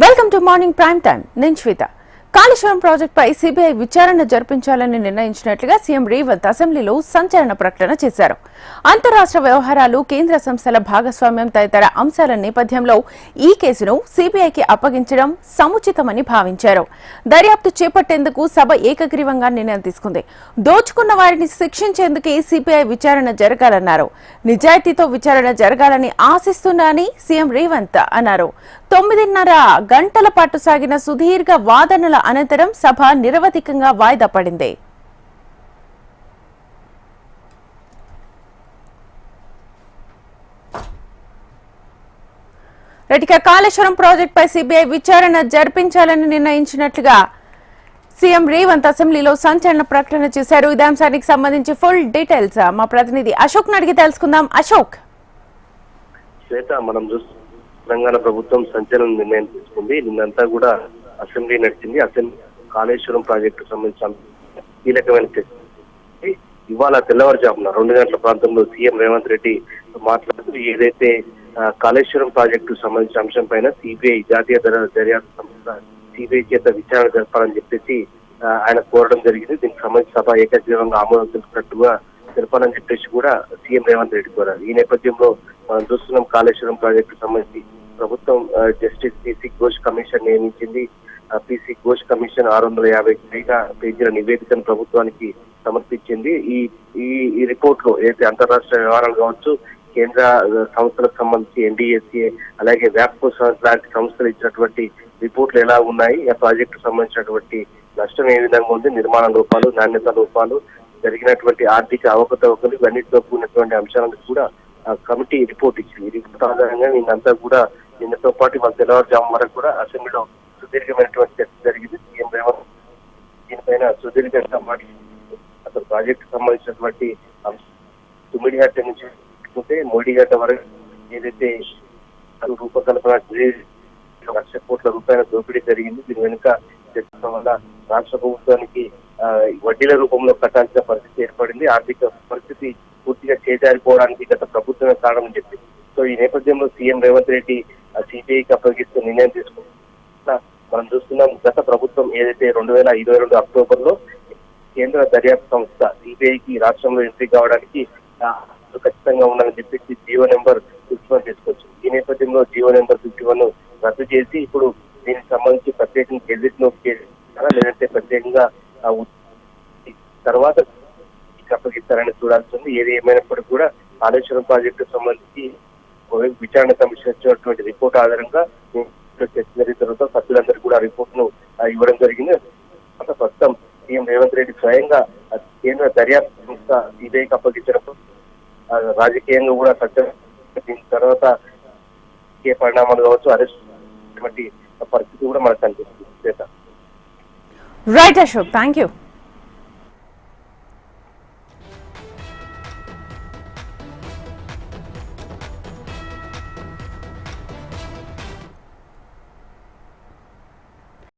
Welcome to morning prime time. నేను శ్వేత. కాళేశ్వరం ప్రాజెక్టుపై CBI విచారణ జరిపించాలని నిర్ణయించినట్లుగా సీఎం రేవంత్ అసెంబ్లీలో సంచలన ప్రకటన చేశారు. అంతరాష్ట్ర వ్యవహారాలు, కేంద్ర సంస్థల భాగస్వామ్యం తదితర అంశాల నేపథ్యంలో ఈ కేసును సిబిఐకి అప్పగించడం సముచితమని భావించారు. దర్యాప్తు చేపట్టేందుకు సభ ఏకగ్రీవంగా నిర్ణయం తీసుకుంది. దోచుకున్న వారిని శిక్షించేందుకే సిబిఐ విచారణ జరగాలన్నారు. నిజాయితీతో విచారణ జరగాలని ఆశిస్తున్నానని సీఎం రేవంత్ అన్నారు. 9:30 గంటల పాటు సాగిన సుదీర్ఘ వాదనల అనంతరం సభ నిరవధికంగా వాయిదా పడింది. కాళేశ్వరం ప్రాజెక్టుపై సిబిఐ విచారణ జరిపించాలని నిర్ణయించినట్లుగా సీఎం రేవంత్ అసెంబ్లీలో సంచలన ప్రకటన చేశారు. ఇదే అంశానికి సంబంధించి ఫుల్ డీటెయిల్స్ మా ప్రతినిధి అశోక్ అడిగి తెలుసుకుందాం. అశోక్, శ్వేత, మనం తెలంగాణ ప్రభుత్వం సంచలన నిర్ణయం తీసుకుంది. నిన్నంతా కూడా అసెంబ్లీ నడిచింది. అసెంబ్లీ కాళేశ్వరం ప్రాజెక్టు సంబంధించిన కీలకమైన ఇవాళ తెల్లవారుజామున 2 గంటల ప్రాంతంలో సీఎం రేవంత్ రెడ్డి మాట్లాడుతూ ఏదైతే కాళేశ్వరం ప్రాజెక్టు సంబంధించిన అంశం పైన సిబిఐ జాతీయ దర్యాప్తు సంస్థ సిబిఐ చేత విచారణ జరపాలని చెప్పేసి ఆయన కోరడం జరిగింది. దీనికి సంబంధించి సభ ఏకగ్రీవంగా ఆమోదం తెలిపినట్టుగా తెలపాలని చెప్పేసి కూడా సీఎం రేవంత్ రెడ్డి కోరారు. ఈ నేపథ్యంలో మనం చూస్తున్నాం, కాళేశ్వరం ప్రాజెక్టు సంబంధించి ప్రభుత్వం జస్టిస్ పిసి ఘోష్ కమిషన్ నియమించింది. పిసి ఘోష్ కమిషన్ 650 పైగా పేజీల నివేదికను ప్రభుత్వానికి సమర్పించింది. ఈ రిపోర్ట్ లో ఏదైతే అంతరాష్ట్ర వ్యవహారాలు కావచ్చు, కేంద్ర సంస్థలకు సంబంధించి ఎన్డీఎస్ఏ అలాగే వ్యాప్కో లాంటి సంస్థలు ఇచ్చినటువంటి రిపోర్ట్లు ఎలా ఉన్నాయి, ఆ ప్రాజెక్టు సంబంధించినటువంటి నష్టం ఏ విధంగా ఉంది, నిర్మాణ లోపాలు, నాణ్యత లోపాలు, జరిగినటువంటి ఆర్థిక అవకతవకలు, ఇవన్నిటితో కూడినటువంటి అంశాలను కూడా కమిటీ రిపోర్ట్ ఇచ్చింది. ఈ రిపోర్ట్ ఆధారంగా నిన్నంతా కూడా నిన్నతో పాటు మన తెల్లవారుజాము వరకు కూడా అసెంబ్లీలో సుదీర్ఘమైనటువంటి చర్చ జరిగింది. సీఎం రేవంత్ దీనిపైన సుదీర్ఘంగా అసలు ప్రాజెక్టు సంబంధించినటువంటి తుమ్మిడిగట్ట నుంచి మోడీగట్ట వరకు ఏదైతే రూపకల్పన 1 లక్ష కోట్ల రూపాయల దోపిడీ జరిగింది. దీని వెనుక చర్చ వల్ల రాష్ట్ర ప్రభుత్వానికి వడ్డీల రూపంలో కట్టాల్సిన పరిస్థితి ఏర్పడింది. ఆర్థిక పరిస్థితి పూర్తిగా చేజారిపోవడానికి గత ప్రభుత్వమే కారణం చెప్పింది. సో ఈ నేపథ్యంలో సీఎం రేవంత్ రెడ్డి సిబిఐకి అప్పగిస్తూ నిర్ణయం తీసుకుంటున్నా మనం చూస్తున్నాం. గత ప్రభుత్వం ఏదైతే 2022 అక్టోబర్ లో కేంద్ర దర్యాప్తు సంస్థ సిబిఐకి రాష్ట్రంలో ఎంట్రీ కావడానికి ఖచ్చితంగా ఉండాలని చెప్పేసి జీవో నెంబర్ 51 తీసుకొచ్చింది. ఈ నేపథ్యంలో జీవో నెంబర్ 51 రద్దు చేసి ఇప్పుడు దీనికి సంబంధించి ప్రత్యేకంగా గెజిట్ నోటిఫికేషన్ లేదంటే ప్రత్యేకంగా తర్వాత అప్పగిస్తారని చూడాల్సింది. ఏది ఏమైనప్పటికీ కూడా కాళేశ్వరం ప్రాజెక్టు సంబంధించి విచారణ కమిషన్ ఇచ్చినటువంటి రిపోర్ట్ ఆధారంగా తర్వాత సభ్యులందరూ కూడా రిపోర్ట్ ను ఇవ్వడం జరిగింది. ప్రస్తుతం సీఎం రేవంత్ రెడ్డి స్వయంగా కేంద్ర దర్యాప్తు సంస్థ సిబిఐకి అప్పగించినప్పుడు రాజకీయంగా కూడా దీని తర్వాత ఏ పరిణామాలు కావచ్చు, అరెస్ట్ పరిస్థితి కూడా మనకు కనిపిస్తుంది. Right Ashok, thank you.